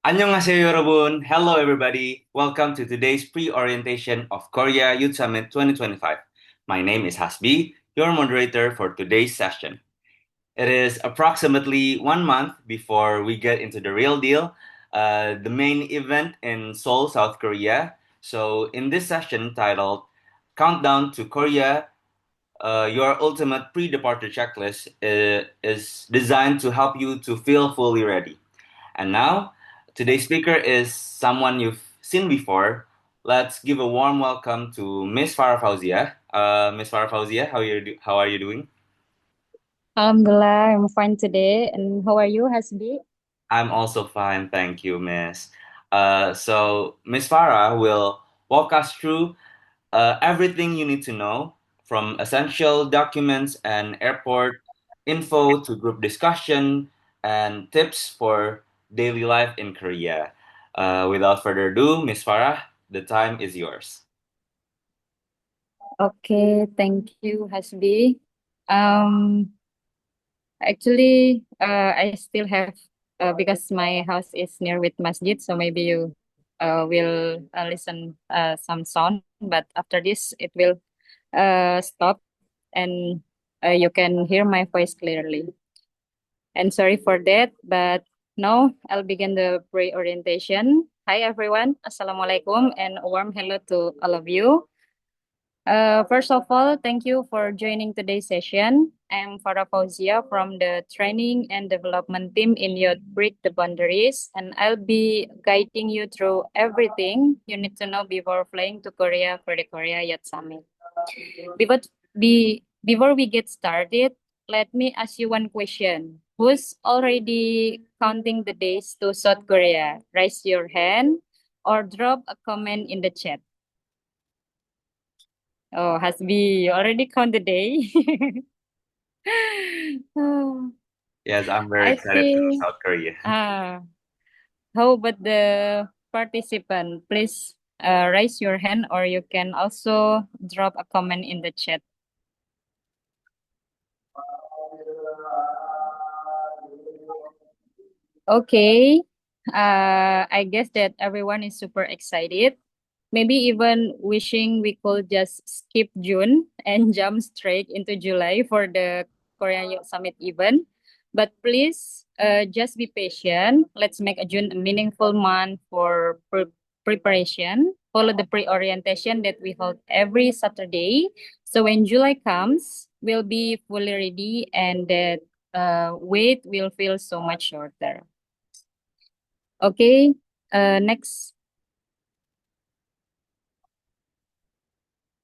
안녕하세요, 여러분. Hello, everybody. Welcome to today's pre-orientation of Korea Youth Summit 2025. My name is Hasbi, your moderator for today's session. It is approximately 1 month before we get into the real deal, the main event in Seoul, South Korea. So, in this session titled Countdown to Korea, your ultimate pre-departure checklist is designed to help you to feel fully ready. And now, today's speaker is someone you've seen before. Let's give a warm welcome to Miss Farah Fauzia. Miss Farah Fauzia, how are you doing? Alhamdulillah, I'm fine today. And how are you, Hasbi? I'm also fine, thank you, Miss. So Miss Farah will walk us through everything you need to know, from essential documents and airport info to group discussion and tips for daily life in Korea. Without further ado, Miss Farah, the time is yours. Okay, thank you, Hasbi. Um, I still have because my house is near with masjid, so maybe you will listen some sound. But after this, it will stop, and you can hear my voice clearly. And sorry for that, but now I'll begin the pre-orientation. Hi everyone, Assalamualaikum, and a warm hello to all of you. First of all, thank you for joining today's session. I'm Farah Fauzia from the Training and Development Team in Youth Break the Boundaries, and I'll be guiding you through everything you need to know before flying to Korea for the Korea Youth Summit. Before we get started, let me ask you one question. Who's already counting the days to South Korea? Raise your hand or drop a comment in the chat. Oh, Hasbi, you already count the day. Oh, Yes, I'm very I excited to think, South Korea. uh, how about the participant? Please raise your hand or you can also drop a comment in the chat. Okay. I guess that everyone is super excited. Maybe even wishing we could just skip June and jump straight into July for the Korean Youth Summit event. But please, just be patient. Let's make a June a meaningful month for preparation. Follow the pre-orientation that we hold every Saturday. So when July comes, we'll be fully ready and that wait will feel so much shorter. Okay, next.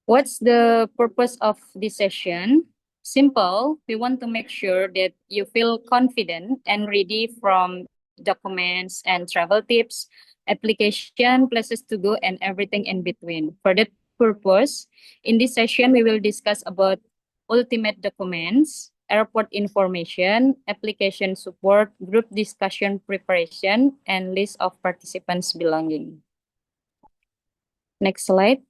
What's the purpose of this session? Simple. We want to make sure that you feel confident and ready from documents and travel tips, application, places to go, and everything in between. For that purpose, in this session, we will discuss about ultimate documents, airport information, application support, group discussion preparation, and list of participants' belonging. Next slide.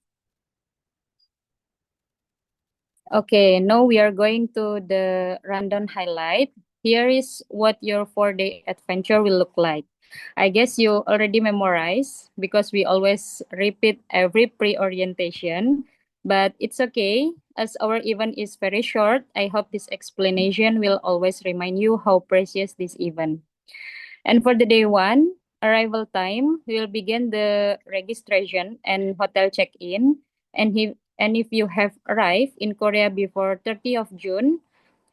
Okay, now we are going to the rundown highlight. Here is what your 4-day adventure will look like. I guess you already memorized because we always repeat every pre-orientation, but it's okay. As our event is very short, I hope this explanation will always remind you how precious this event. And for the day one, arrival time, we will begin the registration and hotel check-in. And if you have arrived in Korea before 30th of June,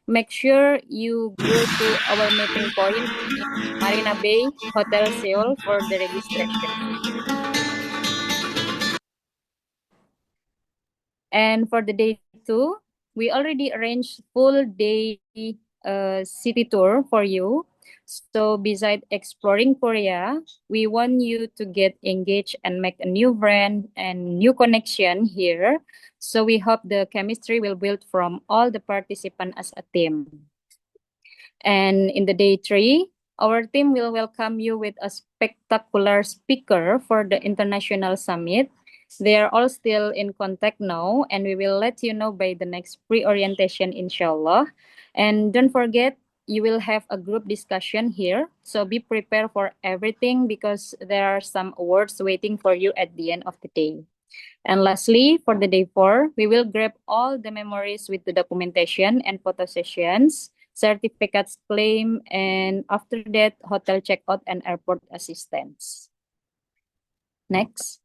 make sure you go to our meeting point in Marina Bay Hotel Seoul for the registration. And for the day two, we already arranged full day city tour for you. So beside exploring Korea, we want you to get engaged and make a new friend and new connection here. So we hope the chemistry will build from all the participants as a team. And in the day three, our team will welcome you with a spectacular speaker for the international summit. They are all still in contact now, and we will let you know by the next pre-orientation, inshallah. And don't forget, you will have a group discussion here. So be prepared for everything because there are some awards waiting for you at the end of the day. And lastly, for the day 4, we will grab all the memories with the documentation and photo sessions, certificates claim, and after that, hotel checkout and airport assistance. Next.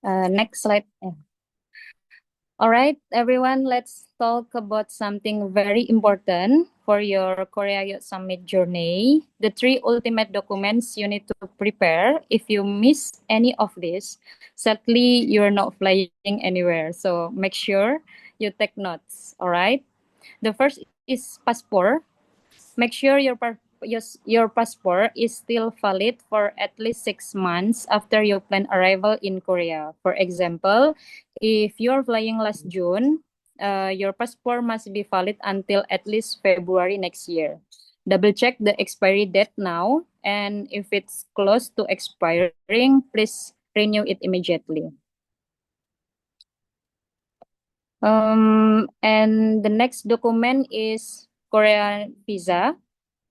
Next slide. All right, everyone, let's talk about something very important for your Korea Youth Summit journey. The 3 ultimate documents you need to prepare. If you miss any of this, sadly, you're not flying anywhere. So make sure you take notes. All right. The first is passport. Make sure your passport is still valid for at least 6 months after your planned arrival in Korea. For example, if you're flying last June, your passport must be valid until at least February next year. Double check the expiry date now, and if it's close to expiring, please renew it immediately. And the next document is Korean visa.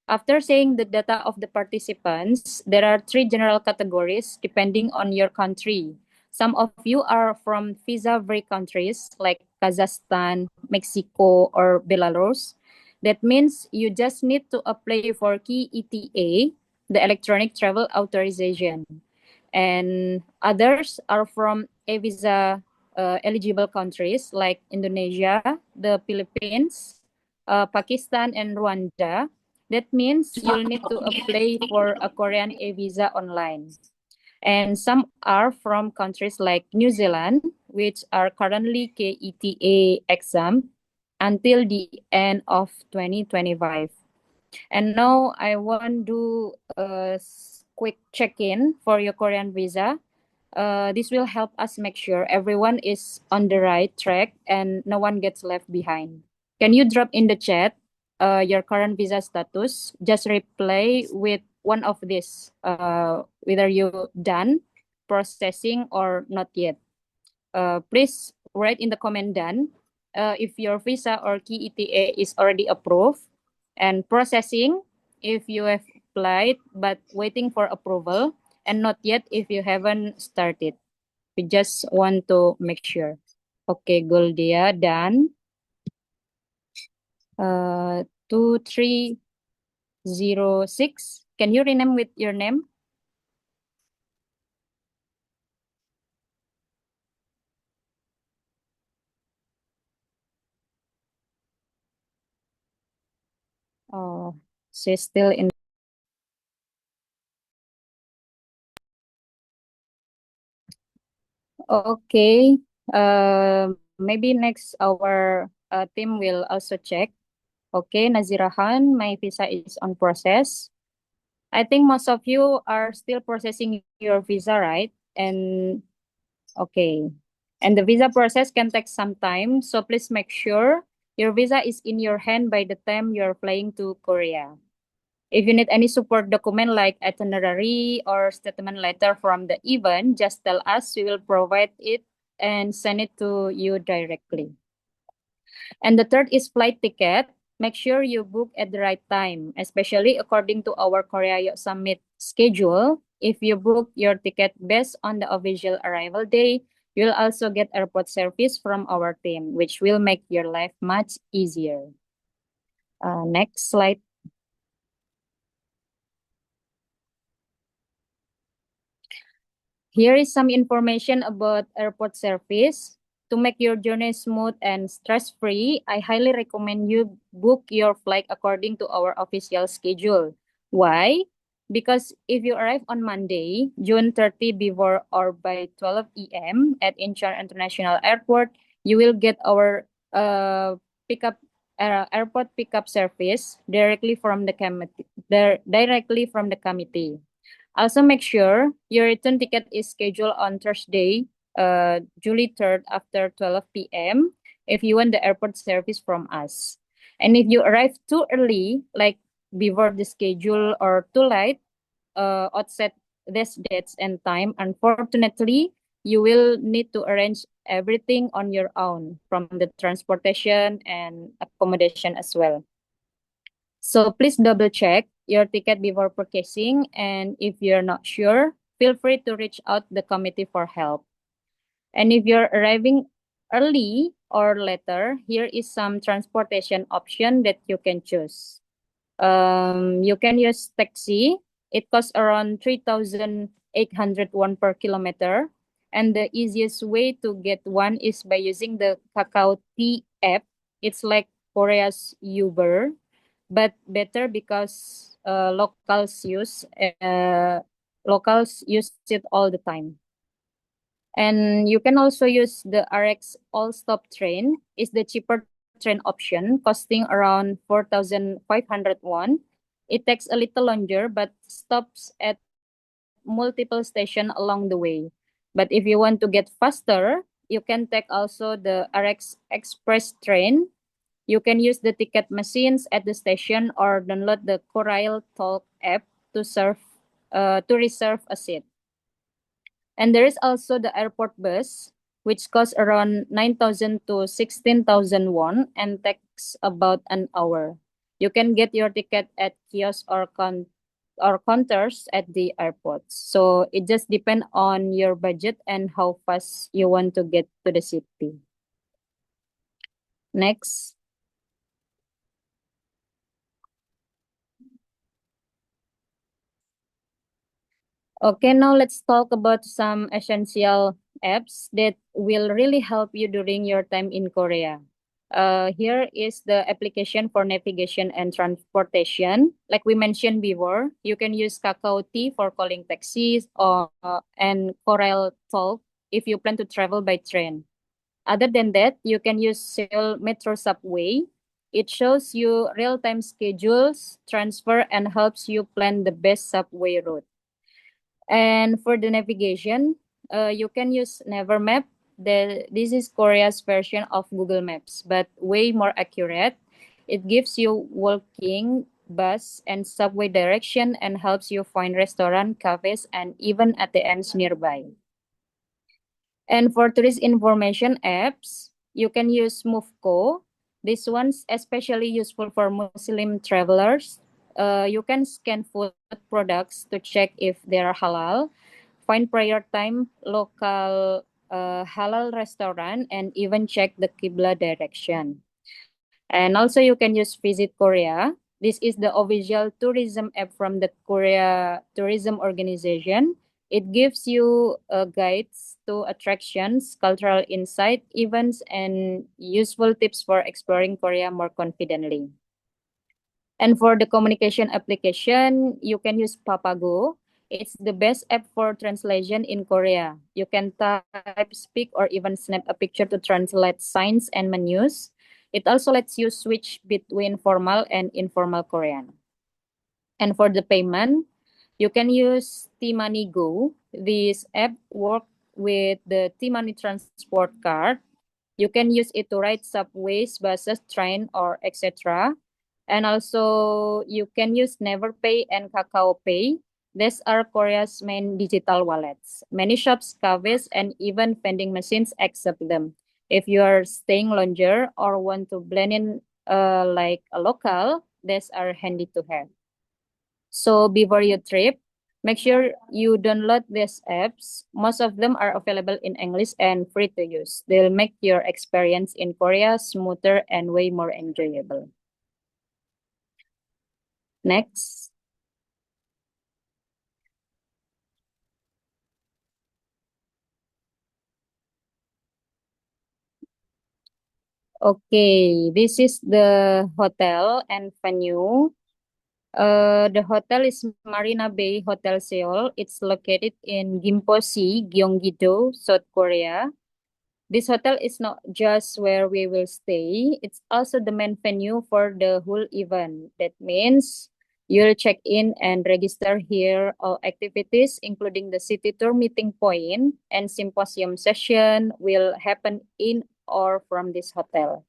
After saying the data of the participants, there are 3 general categories depending on your country. Some of you are from visa-free countries like Kazakhstan, Mexico, or Belarus. That means you just need to apply for KETA, the electronic travel authorization. And others are from e-visa eligible countries like Indonesia, the Philippines, Pakistan, and Rwanda. That means you'll need to apply for a Korean e-visa online. And some are from countries like New Zealand, which are currently KETA exam until the end of 2025. And now I want to do a quick check-in for your Korean visa. This will help us make sure everyone is on the right track and no one gets left behind. Can you drop in the chat your current visa status? Just reply with one of these, whether you done, processing, or not yet. Please write in the comment done if your visa or key ETA is already approved, and processing if you have applied but waiting for approval, and not yet if you haven't started. We just want to make sure. Okay, Goldia, done. 2306. Can you rename with your name? Oh, she's still in. Okay. Maybe next our team will also check. Okay, Nazirahan, my visa is on process. I think most of you are still processing your visa, right? And okay. And the visa process can take some time, so please make sure your visa is in your hand by the time you're flying to Korea. If you need any support document like itinerary or statement letter from the event, just tell us. We will provide it and send it to you directly. And the third is flight ticket. Make sure you book at the right time, especially according to our Korea Youth Summit schedule. If you book your ticket based on the official arrival day, you'll also get airport service from our team, which will make your life much easier. Next slide. Here is some information about airport service. To make your journey smooth and stress-free, I highly recommend you book your flight according to our official schedule. Why? Because if you arrive on Monday, June 30 before or by 12 p.m. at Incheon International Airport, you will get our pickup airport pickup service directly from the committee. Also, make sure your return ticket is scheduled on Thursday, July 3rd after 12 p.m. if you want the airport service from us. And if you arrive too early, like before the schedule or too late, outset these dates and time, unfortunately, you will need to arrange everything on your own, from the transportation and accommodation as well. So please double check your ticket before purchasing, and if you're not sure, feel free to reach out the committee for help. And if you're arriving early or later, here is some transportation option that you can choose. You can use taxi. It costs around 3,801 per kilometer. And the easiest way to get one is by using the Kakao T app. It's like Korea's Uber, but better because locals use it all the time. And you can also use the RX All Stop train. It's the cheaper train option, costing around 4,501. It takes a little longer, but stops at multiple stations along the way. But if you want to get faster, you can take also the RX Express train. You can use the ticket machines at the station or download the Corail Talk app to reserve a seat. And there is also the airport bus, which costs around 9,000 to 16,000 won and takes about an hour. You can get your ticket at kiosks or counters at the airports. So it just depends on your budget and how fast you want to get to the city. Next. Okay, now let's talk about some essential apps that will really help you during your time in Korea. Here is the application for navigation and transportation. Like we mentioned before, you can use Kakao T for calling taxis and Corel Talk if you plan to travel by train. Other than that, you can use Seoul Metro Subway. It shows you real-time schedules, transfer, and helps you plan the best subway route. And for the navigation, you can use Nevermap. This is Korea's version of Google Maps, but way more accurate. It gives you walking, bus, and subway direction and helps you find restaurant, cafes, and even ATMs nearby. And for tourist information apps, you can use MoveCo. This one's especially useful for Muslim travelers. You can scan food products to check if they are halal, find prior time local halal restaurant, and even check the Qibla direction. And also you can use Visit Korea. This is the official tourism app from the Korea Tourism Organization. It gives you guides to attractions, cultural insight, events, and useful tips for exploring Korea more confidently. And for the communication application, you can use Papago. It's the best app for translation in Korea. You can type, speak, or even snap a picture to translate signs and menus. It also lets you switch between formal and informal Korean. And for the payment, you can use T-Money Go. This app works with the T-Money transport card. You can use it to ride subways, buses, train, or etc. And also, you can use NeverPay and Kakao Pay. These are Korea's main digital wallets. Many shops, cafes, and even vending machines accept them. If you are staying longer or want to blend in like a local, these are handy to have. So before your trip, make sure you download these apps. Most of them are available in English and free to use. They'll make your experience in Korea smoother and way more enjoyable. Next. Okay, this is the hotel and venue. The hotel is Marina Bay Hotel Seoul. It's located in Gimpo-si, Gyeonggi-do, South Korea. This hotel is not just where we will stay, it's also the main venue for the whole event. That means you'll check in and register here. All activities, including the city tour meeting point and symposium session, will happen in or from this hotel.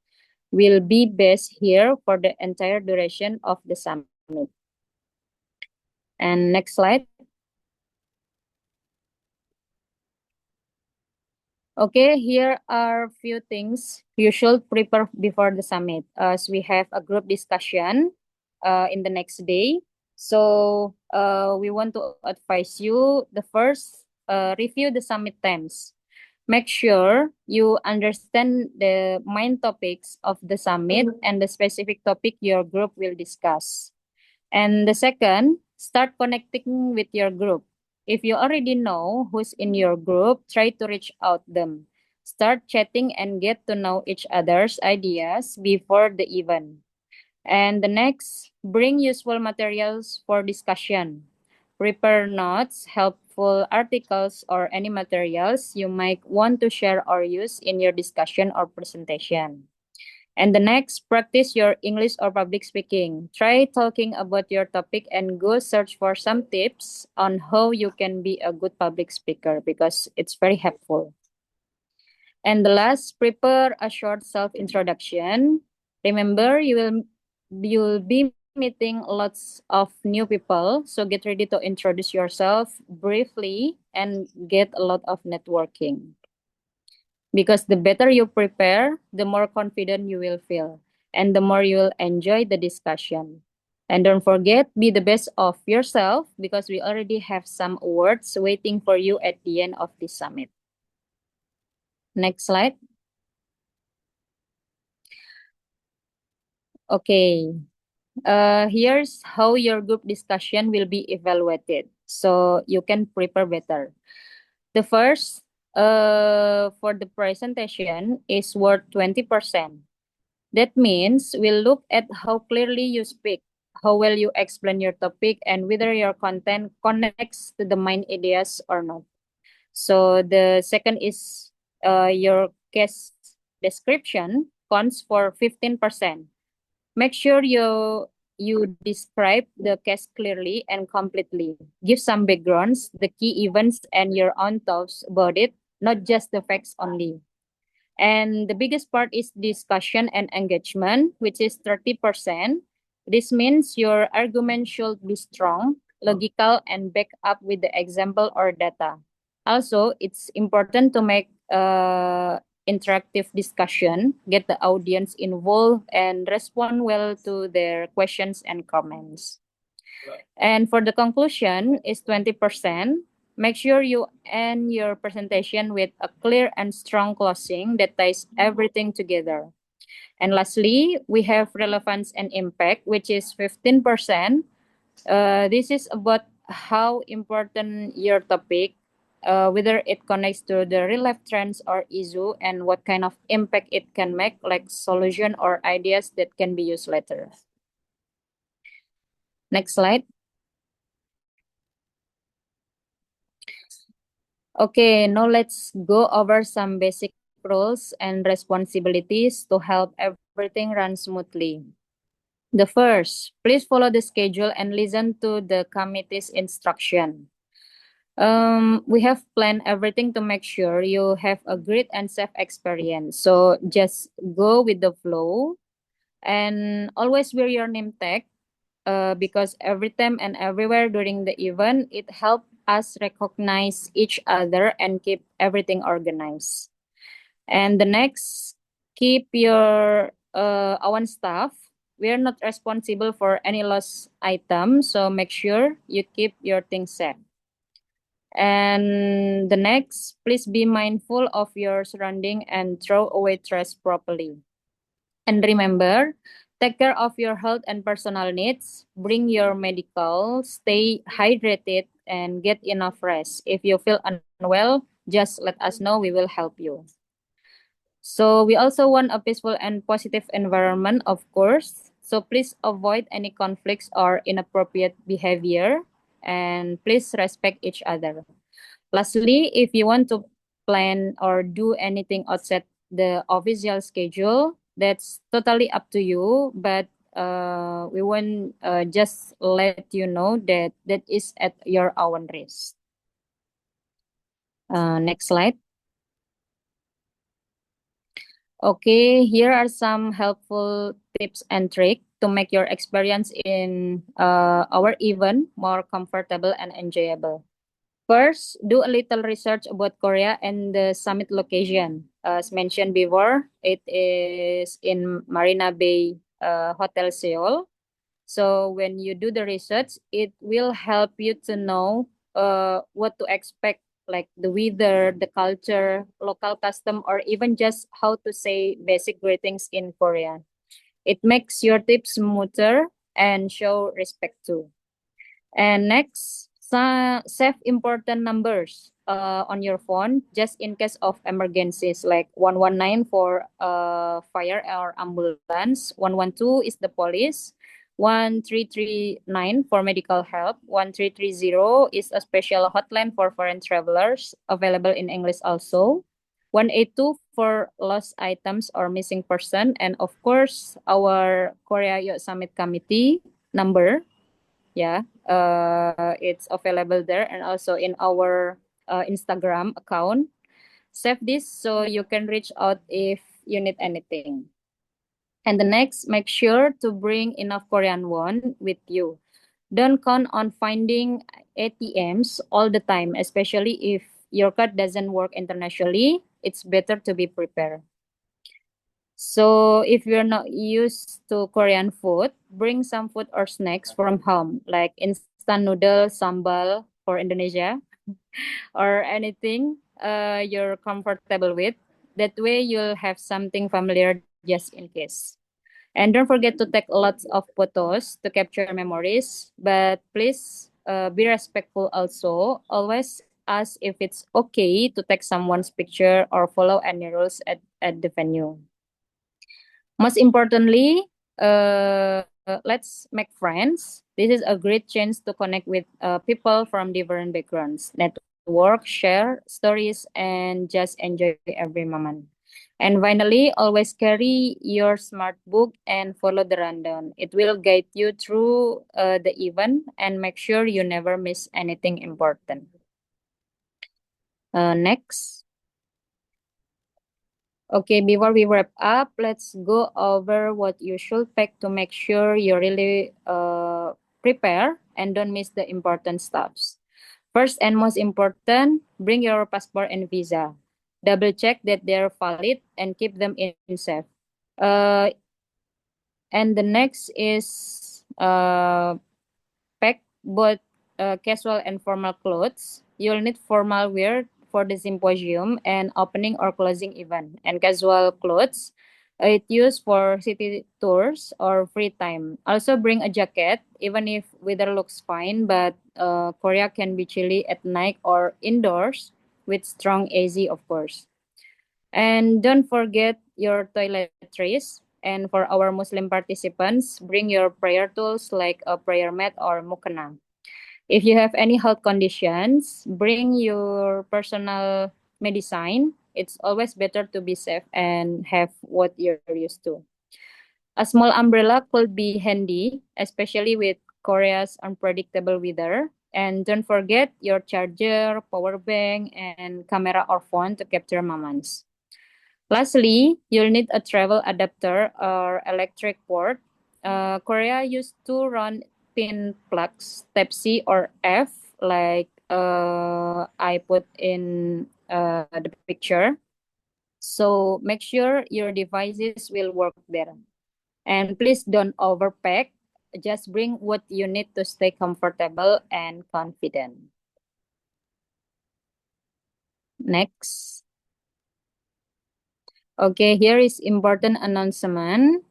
Will be based here for the entire duration of the summit. And next slide. Okay, here are few things you should prepare before the summit, as we have a group discussion in the next day. So we want to advise you the first, review the summit themes. Make sure you understand the main topics of the summit and the specific topic your group will discuss. And the second, start connecting with your group. If you already know who's in your group, try to reach out them. Start chatting and get to know each other's ideas before the event. And the next, bring useful materials for discussion. Prepare notes, helpful articles, or any materials you might want to share or use in your discussion or presentation. And the next, practice your English or public speaking. Try talking about your topic and go search for some tips on how you can be a good public speaker because it's very helpful. And the last, prepare a short self-introduction. Remember, you'll be meeting lots of new people, so get ready to introduce yourself briefly and get a lot of networking. Because the better you prepare, the more confident you will feel, and the more you will enjoy the discussion. And don't forget, be the best of yourself because we already have some awards waiting for you at the end of this summit. Next slide. Okay. Here's how your group discussion will be evaluated so you can prepare better. The first, for the presentation is worth 20%. That means we'll look at how clearly you speak, how well you explain your topic, and whether your content connects to the main ideas or not. So the second is your case description counts for 15%. Make sure you describe the case clearly and completely. Give some backgrounds, the key events, and your own thoughts about it, not just the facts only. And the biggest part is discussion and engagement, which is 30%. This means your argument should be strong, logical, and back up with the example or data. Also, it's important to make interactive discussion, get the audience involved, and respond well to their questions and comments. And for the conclusion is 20%. Make sure you end your presentation with a clear and strong closing that ties everything together. And lastly, we have relevance and impact, which is 15%. This is about how important your topic, whether it connects to the real life trends or issue, and what kind of impact it can make, like solution or ideas that can be used later. Next slide. Okay, now let's go over some basic roles and responsibilities to help everything run smoothly. The first, please follow the schedule and listen to the committee's instruction. We have planned everything to make sure you have a great and safe experience. So just go with the flow and always wear your name tag because every time and everywhere during the event, it helps us recognize each other and keep everything organized. And the next, keep your own stuff. We are not responsible for any lost item, so make sure you keep your things safe. And the next, please be mindful of your surrounding and throw away trash properly. And remember, take care of your health and personal needs. Bring your medical, stay hydrated, and get enough rest. If you feel unwell, just let us know. We will help you. So we also want a peaceful and positive environment, of course. So please avoid any conflicts or inappropriate behavior, and please respect each other. Lastly, if you want to plan or do anything outside the official schedule, that's totally up to you. But we want just let you know that that is at your own risk. Next slide. Okay, here are some helpful tips and tricks to make your experience in our event more comfortable and enjoyable. First, do a little research about Korea and the summit location. As mentioned before, it is in Marina Bay Hotel Seoul. So when you do the research, it will help you to know what to expect, like the weather, the culture, local custom, or even just how to say basic greetings in Korean. It makes your trip smoother and show respect too. And next, save important numbers on your phone just in case of emergencies, like 119 for fire or ambulance, 112 is the police, 1339 for medical help, 1330 is a special hotline for foreign travelers, available in English also, 182 for lost items or missing person, and of course, our Korea Youth Summit Committee number. Yeah, it's available there and also in our Instagram account. Save this so you can reach out if you need anything. And the next, make sure to bring enough Korean won with you. Don't count on finding ATMs all the time, especially if your card doesn't work internationally. It's better to be prepared. So if you're not used to Korean food, bring some food or snacks from home, like instant noodle, sambal for Indonesia, or anything you're comfortable with. That way you'll have something familiar just in case. And don't forget to take lots of photos to capture memories. But please be respectful also. Always ask if it's okay to take someone's picture or follow any rules at the venue. Most importantly, let's make friends. This is a great chance to connect with people from different backgrounds, network, share stories, and just enjoy every moment. And finally, always carry your smart book and follow the rundown. It will guide you through the event and make sure you never miss anything important. Next. Okay, before we wrap up, let's go over what you should pack to make sure you really prepare and don't miss the important stuffs. First and most important, bring your passport and visa. Double check that they're valid and keep them in safe. Uh, and the next is pack both casual and formal clothes. You'll need formal wear for the symposium and opening or closing event, and casual clothes. It used for city tours or free time. Also, bring a jacket, even if weather looks fine, but Korea can be chilly at night or indoors with strong AC, of course. And don't forget your toiletries. And for our Muslim participants, bring your prayer tools like a prayer mat or mukana. If you have any health conditions, bring your personal medicine. It's always better to be safe and have what you're used to. A small umbrella could be handy, especially with Korea's unpredictable weather. And don't forget your charger, power bank, and camera or phone to capture moments. Lastly, you'll need a travel adapter or electric port. Korea used to run pin plugs Type C or F, like I put in the picture. So make sure your devices will work there. And please don't overpack. Just bring what you need to stay comfortable and confident. Next. Okay, here is important announcement.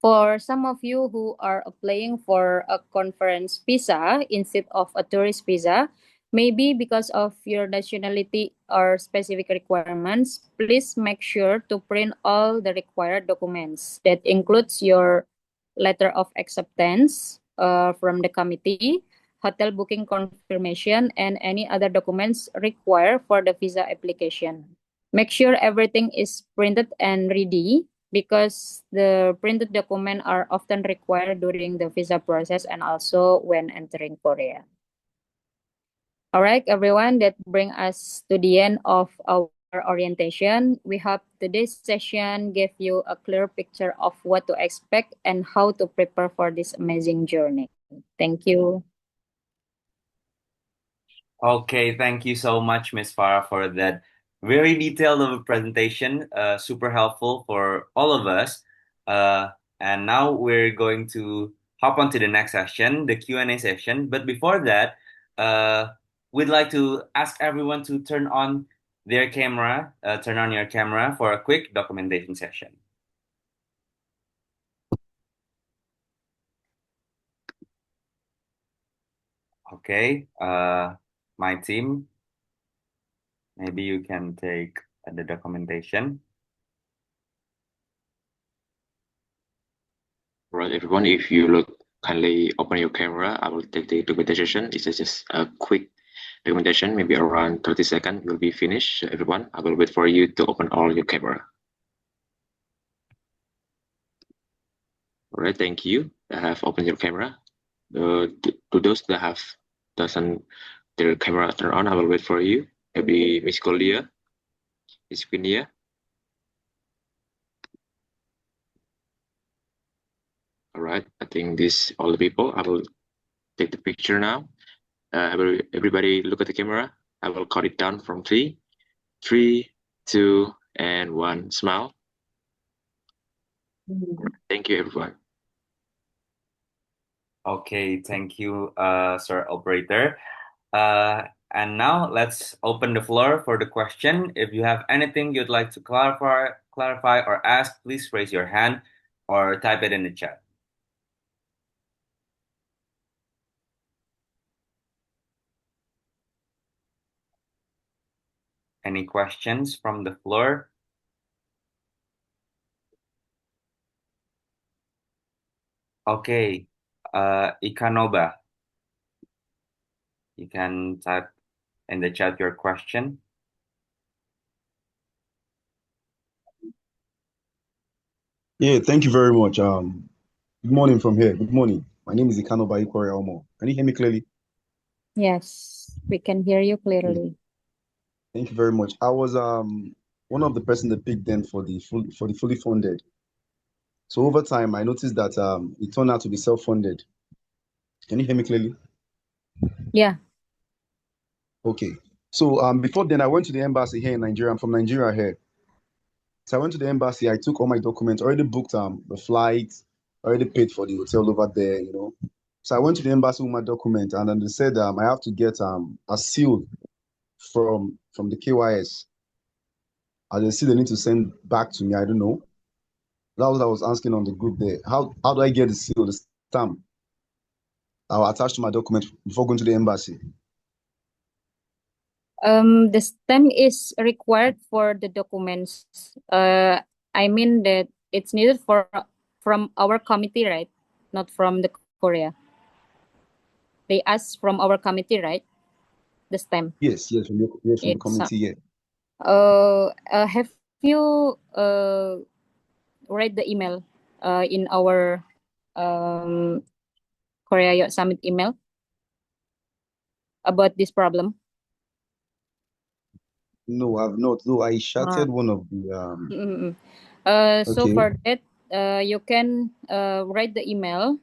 For some of you who are applying for a conference visa instead of a tourist visa, maybe because of your nationality or specific requirements, please make sure to print all the required documents. That includes your letter of acceptance from the committee, hotel booking confirmation, and any other documents required for the visa application. Make sure everything is printed and ready because the printed documents are often required during the visa process and also when entering Korea. All right, everyone, that brings us to the end of our orientation. We hope today's session gave you a clear picture of what to expect and how to prepare for this amazing journey. Thank you. Okay, thank you so much, Miss Farah, for that very detailed of a presentation. Super helpful for all of us. Uh, and now we're going to hop on to the next session, the Q&A session. But before that, we'd like to ask everyone to turn on their camera, turn on your camera for a quick documentation session. Okay, my team, maybe you can take the documentation. Right, everyone, if you look kindly open your camera, I will take the documentation. It's just a quick documentation, maybe around 30 seconds. Will be finished. Everyone, I will wait for you to open all your camera. All right, thank you. I have opened your camera. To those that have doesn't their camera turn on, I will wait for you. Maybe Miss Colia, Miss Quinia. All right, I think this all the people. I will take the picture now. Everybody look at the camera. I will count it down from three. 3, 2, and 1. Smile. Thank you, everyone. Okay, thank you, Sir Operator. And now let's open the floor for the question. If you have anything you'd like to clarify or ask, please raise your hand or type it in the chat. Any questions from the floor? Okay, Ikanova, you can type in the chat your question. Yeah, thank you very much. Good morning from here. Good morning. My name is Ikano Baikore Omo. Can you hear me clearly? Yes, we can hear you Yeah, clearly. thank you very much. I was one of the person that picked them for the fully funded. So over time, I noticed that it turned out to be self-funded. Can you hear me clearly? Yeah. Okay. So before then, I went to the embassy here in Nigeria. I'm from Nigeria here. So I went to the embassy. I took all my documents. Already booked the flight. Already paid for the hotel over there. So I went to the embassy with my document, and then they said I have to get a seal from the KYS. And they see they need to send back to me. I don't know. That was what I was asking on the group there. How do I get the seal, the stamp? I'll attach to my document before going to the embassy. The stamp is required for the documents. I mean that it's needed from our committee, right? Not from the Korea. They ask from our committee, right? The stamp. Yes, from the It's committee, yeah. have you read the email in our Korea Youth Summit email about this problem? No, I've not. Though I shattered one of the So okay. for that, you can write the email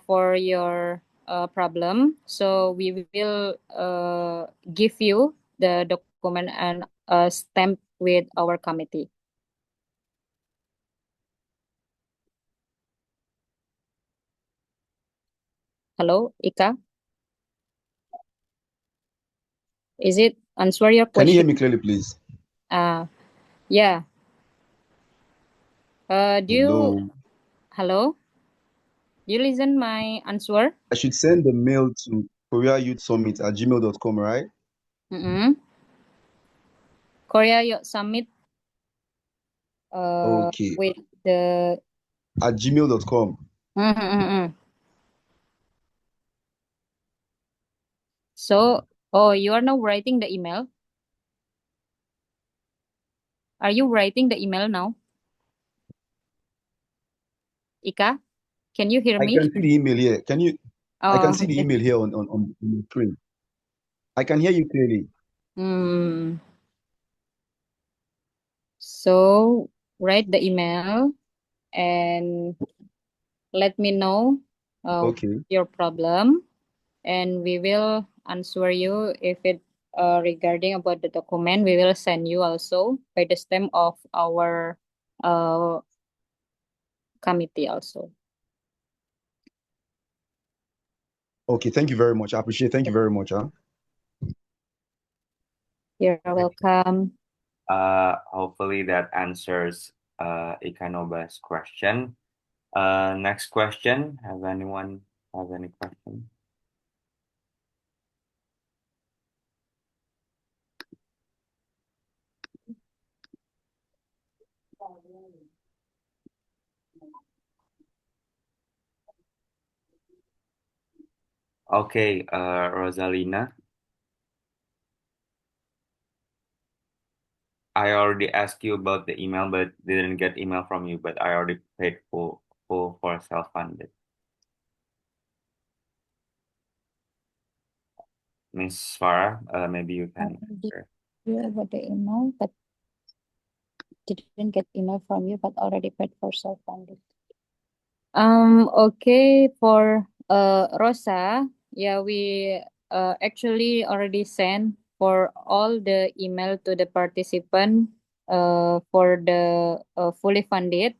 for your problem. So we will give you the document and stamp with our committee. Hello, Ika? Is it answer your Can you hear question? me clearly, please? Yeah. Hello. Hello? You listen my answer? I should send the mail to Korea Youth Summit at gmail.com, right? Korea Youth Summit Okay. with the At gmail.com. So, you are now writing the email? Are you writing the email now? Ika, can you hear I me? can see the email here. I can see the Okay. email here on the screen. I can hear you clearly. So, write the email and let me know Okay. your problem, and we will answer you if it regarding about the document. We will send you also by the stem of our uh committee also. Okay, thank you very much. I appreciate. Thank you very much. You're welcome. Hopefully that answers Ikanoba's question. Next question. Have anyone have any question? Okay, Rosalina. I already asked you about the email, but didn't get email from you. But I already paid full for self-funded. Miss Farah, maybe you can answer. You about the email, but didn't get email from you, but already paid for self-funded. Okay, for Rosa, yeah, we actually already sent for all the email to the participant for the fully funded,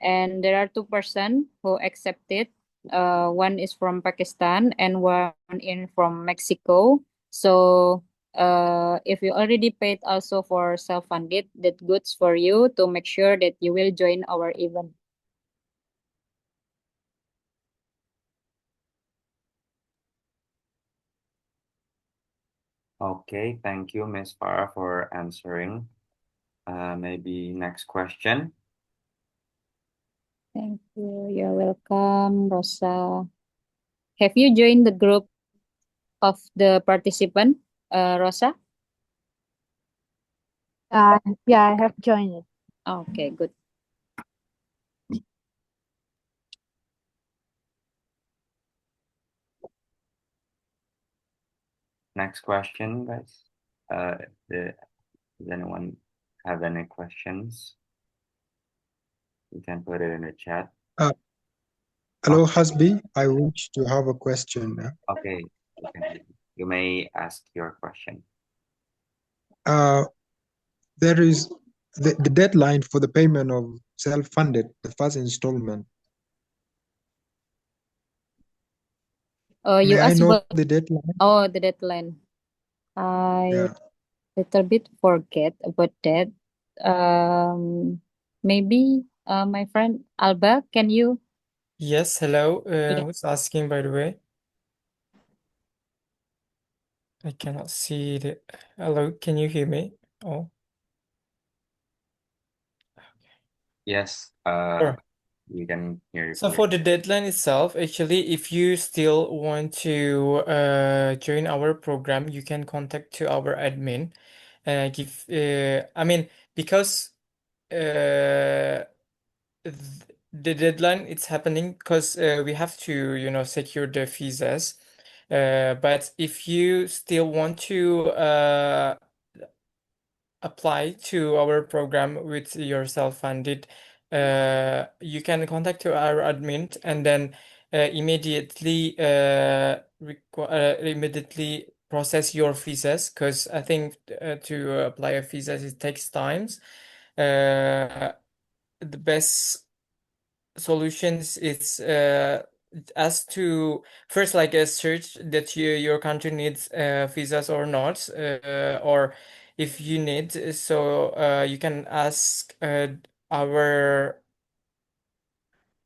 and there are 2% who accepted. One is from Pakistan and one in from Mexico. So if you already paid also for self-funded, that goods for you to make sure that you will join our event. Okay, thank you, Miss Farah, for answering. Maybe next question. Thank you. You're welcome, Rosa. Have you joined the group of the participant, Rosa? Yeah, I have joined it. Okay, good. Next question, guys. Does anyone have any questions? You can put it in the chat. Hello, Hasbi. I wish to have a question. Okay, you may ask your question. There is the deadline for the payment of self-funded, the first installment. You May I asked know about the deadline? the deadline. I Yeah. little bit forget about that. Maybe my friend Alba, can you? Yes, hello. Yeah. Who's asking, by the way? I cannot see the. Hello, can you hear me? Oh, Yes, sure. we can hear you So for the clearly. deadline itself, actually, if you still want to join our program, you can contact to our admin. I mean, because the deadline it's happening because we have to, secure the visas. But if you still want to apply to our program with your self-funded, you can contact to our admin and then immediately process your visas because I think to apply a visa it takes times. The best solutions is as to first like a search that your country needs visas or not, or if you need, so you can ask our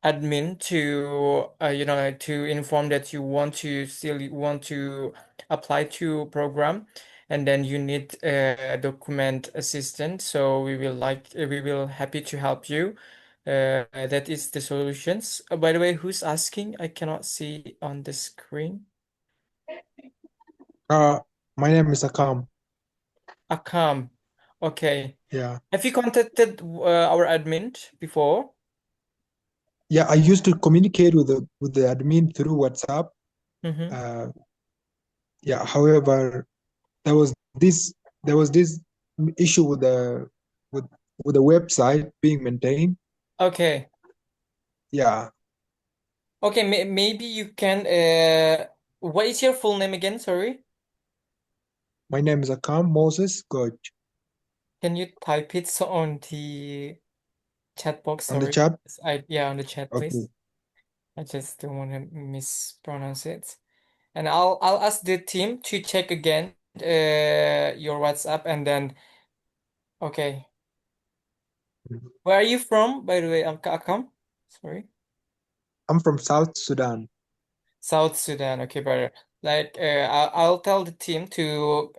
admin to to inform that you still want to apply to program, and then you need a document assistant, so we will happy to help you. That is the solutions. By the way, who's asking? I cannot see on the screen. My name is Akam. Akam. Okay. Yeah. Have you contacted our admin before? Yeah, I used to communicate with the admin through WhatsApp. Mm-hmm. Yeah, however, there was this issue with the website being maintained. Okay. Yeah. Okay, maybe you can What is your full name again? Sorry. My name is Akam Moses Goch. Can you type it on the chat box? On the Sorry. chat? Yeah, on the chat, Okay. please. I just don't want to mispronounce it. And I'll ask the team to check again your WhatsApp and then okay. Where are you from, by the way, Akam? Sorry. I'm from South Sudan. South Sudan. Okay, brother. Like, I'll tell the team to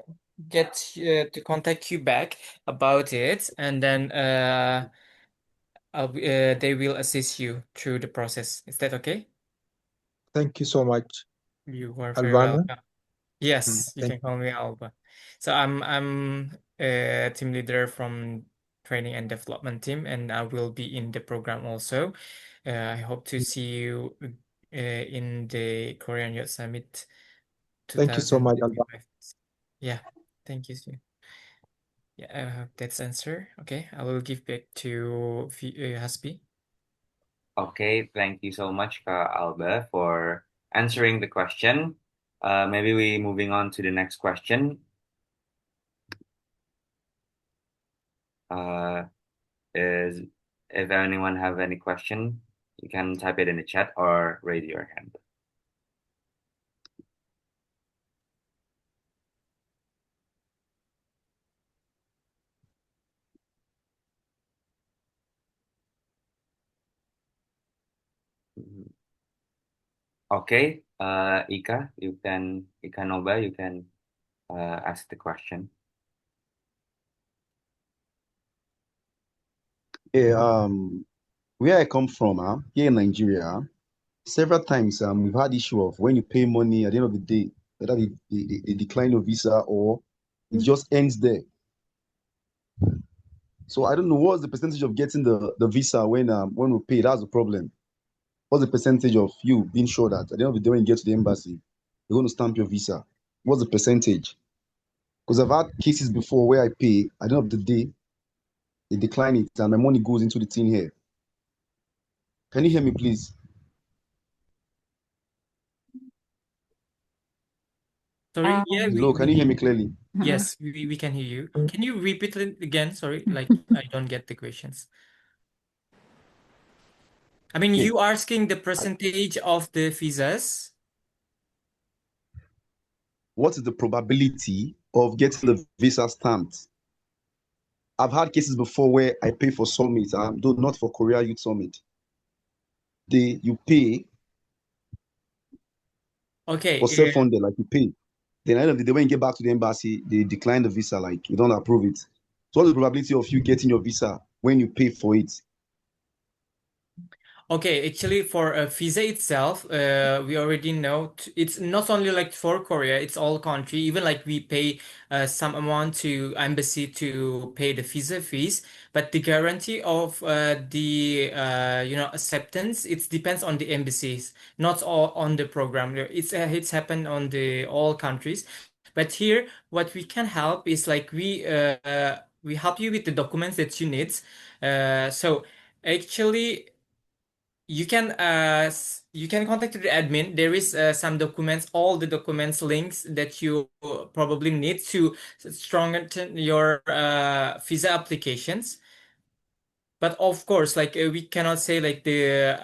get to contact you back about it, and then they will assist you through the process. Is that okay? Thank you so much, You are very Alvana. welcome. Yes, you Thank can call me Alba. So I'm a team leader from training and development team, and I will be in the program also. I hope to see you in the Korean Youth Summit Thank you so much, Alvana. 2025. Yeah, thank you, Sue. Yeah, I hope that's answer. Okay, I will give back to Hasbi. Okay, thank you so much, Kak Alba, for answering the question. Maybe we moving on to the next question. Is if anyone have any question, you can type it in the chat or raise your hand. Okay, Ika Nova, you can ask the question. Yeah, where I come from, here in Nigeria, several times we've had issue of when you pay money at the end of the day, whether they decline your visa or it just ends there. So I don't know what's the percentage of getting the visa when we pay. That's the problem. What's the percentage of you being sure that at the end of the day when you get to the embassy, they're going to stamp your visa? What's the percentage? Because I've had cases before where I pay, at the end of the day, they decline it and my money goes into the thing here. Can you hear me, please? Sorry, yeah, Hello, can you hear me clearly? yes, we can hear you. Can you repeat it again? Sorry, like I don't get the questions. I mean, Okay. you asking the percentage of the visas? What is the probability of getting the visa stamped? I've had cases before where I pay for summit, though not for Korea Youth Summit. You pay Okay, for self-funded, like you pay. Then at the end of the day, when you get back to the embassy, they decline the visa, like you don't approve it. So what's the probability of you getting your visa when you pay for it? okay. Actually, for a visa itself, we already know it's not only like for Korea, it's all country. Even like we pay some amount to embassy to pay the visa fees, but the guarantee of the acceptance, it depends on the embassies, not all on the program. It's happened on the all countries. But here, what we can help is like we help you with the documents that you need. So actually, you can contact the admin. There is some documents, all the documents links that you probably need to strengthen your visa applications. But of course, like we cannot say like the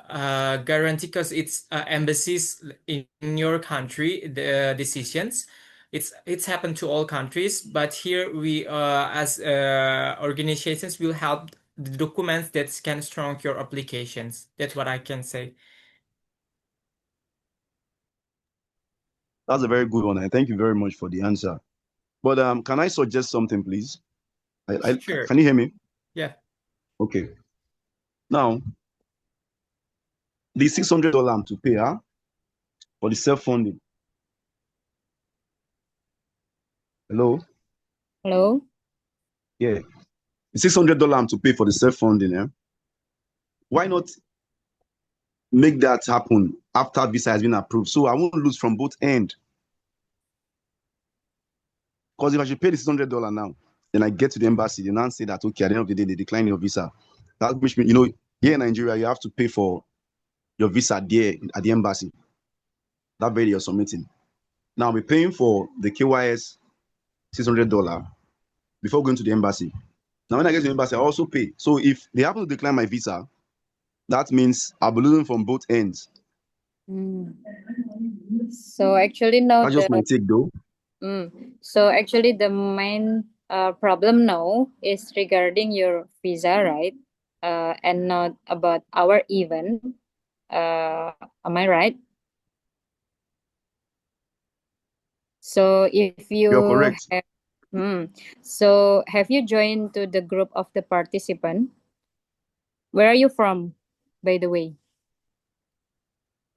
guarantee because it's embassies in your country the decisions. It's happened to all countries, but here we as organizations will help the documents that can strong your applications. That's what I can say. That's a very good one. And thank you very much for the answer. But can I suggest something, please? Sure. Can you hear me? Yeah. Okay. Now, the $600 to pay for the self-funding. Hello? Hello? Yeah. The $600 to pay for the self-funding, yeah? Why not make that happen after visa has been approved? So I won't lose from both ends. Because if I should pay the $600 now, then I get to the embassy, they now say that, okay, at the end of the day, they decline your visa. That which means, here in Nigeria, you have to pay for your visa there at the embassy. That very you're submitting. Now we're paying for the KYS $600 before going to the embassy. Now when I get to the embassy, I also pay. So if they happen to decline my visa, that means I'll be losing from both ends. So actually now That's just my take though. so actually the main problem now is regarding your visa, right? And not about our event. Am I right? So if You're you correct. have, so have you joined to the group of the participant? Where are you from, by the way?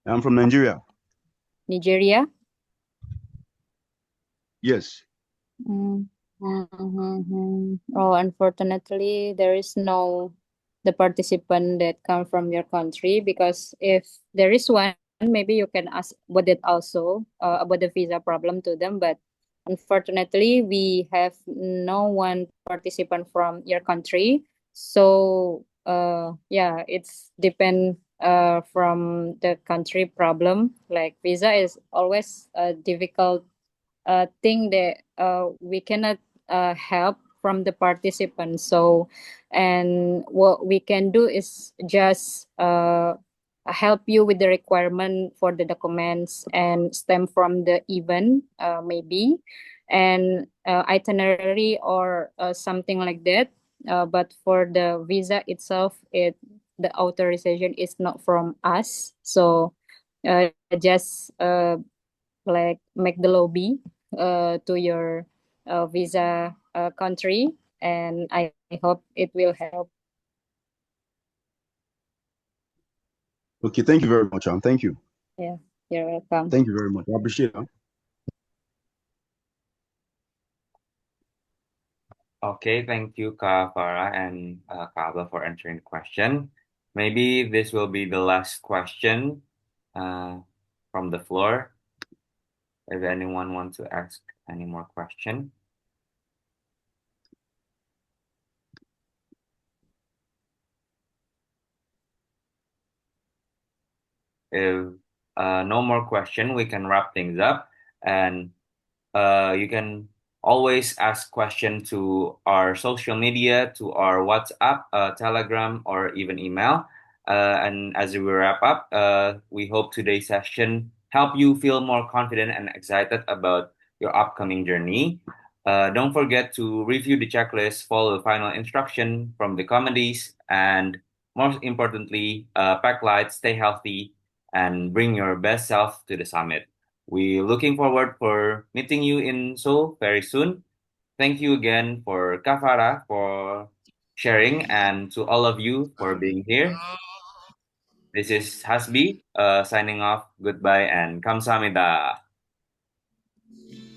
I'm from Nigeria. Nigeria? Yes. Oh, unfortunately, there is no the participant that come from your country, because if there is one, maybe you can ask about it also, about the visa problem to them. But unfortunately, we have no one participant from your country. So yeah, it's depend from the country problem. Like visa is always a difficult thing that we cannot help from the participants. So, and what we can do is just help you with the requirement for the documents and stem from the event, maybe, and itinerary or something like that. But for the visa itself, the authorization is not from us. So just like make the lobby to your visa country, and I hope it will help. Okay, thank you very much. Thank you. Yeah, you're welcome. Thank you very much. I appreciate it. Okay, thank you, Kak Farah and Kak Abla for answering the question. Maybe this will be the last question from the floor. If anyone wants to ask any more question. If no more question, we can wrap things up, and you can always ask question to our social media, to our WhatsApp, Telegram, or even email. And as we wrap up, we hope today's session help you feel more confident and excited about your upcoming journey. Don't forget to review the checklist, follow the final instruction from the comedies, and most importantly, pack light, stay healthy, and bring your best self to the summit. We're looking forward for meeting you in Seoul very soon. Thank you again for Kafara for sharing and to all of you for being here. This is Hasbi signing off. Goodbye and kamsahamnida.